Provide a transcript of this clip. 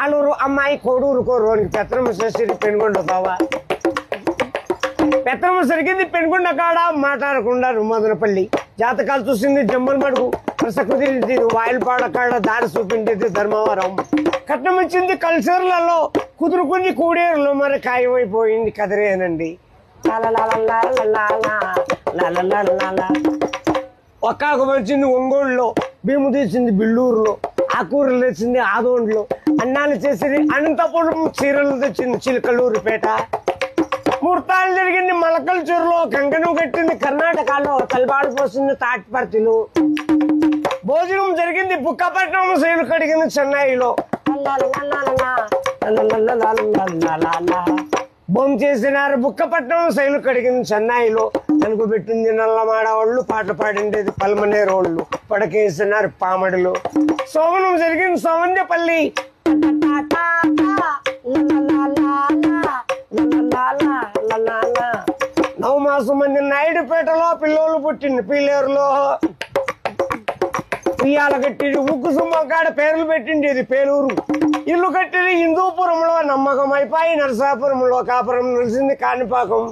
ఆలూరు అమ్మాయి కోడూరు కోరునికి పెత్తనమ్మ చేసి పెనుగొండ బావా పెత్తనమ్మ సరిగింది పెనుగొండ కాడ మాట్లాడకుండా మదనపల్లి జాతకాలు చూసింది జమ్మల్ మడుగు ప్రస కుదిరింది వాయిల్పాడ కాడ దారి చూపించేది ధర్మవరం కట్నం ఇచ్చింది కల్చర్లలో కుదురుకుంది కూడేరులో మరి ఖాయమైపోయింది కదిరేనండి. ఒక్కాకు వచ్చింది ఒంగోలులో భీము తీసింది బిల్లూరులో ఆకూరలు తెచ్చింది ఆదోండ్లో అన్నాన్ని చేసింది అనంతపురం చీరలు తెచ్చింది చిలకలూరుపేట ముహూర్తాలు జరిగింది మలకల్ చెరువులో కంకణం కట్టింది కర్ణాటకలో తలబాడు పోసింది తాటిపర్తిలో భోజనం జరిగింది బుక్కపట్నం శైలు కడిగింది చెన్నైలో బొమ్మ చేసినారు బుక్కపట్నం శైలు కడిగింది చెన్నైలో తెలుగు పెట్టింది నల్లమాడవాళ్ళు పాటలు పాడిండేది పల్మనేరోళ్ళు పడకేసినారు పామడిలో సోమనం జరిగింది సోమంజపల్లి నవమాసం మంది నాయుడుపేటలో పిల్లోళ్ళు పుట్టింది పీలేరులో ఉయ్యాల కట్టింది ఉక్కు సుమ్మం కాడ పేర్లు పెట్టిండేది పేలూరు ఇల్లు కట్టింది హిందూపురంలో నమ్మకం అయిపోయి నరసాపురంలో కాపురం నిలిచింది కాణిపాకం.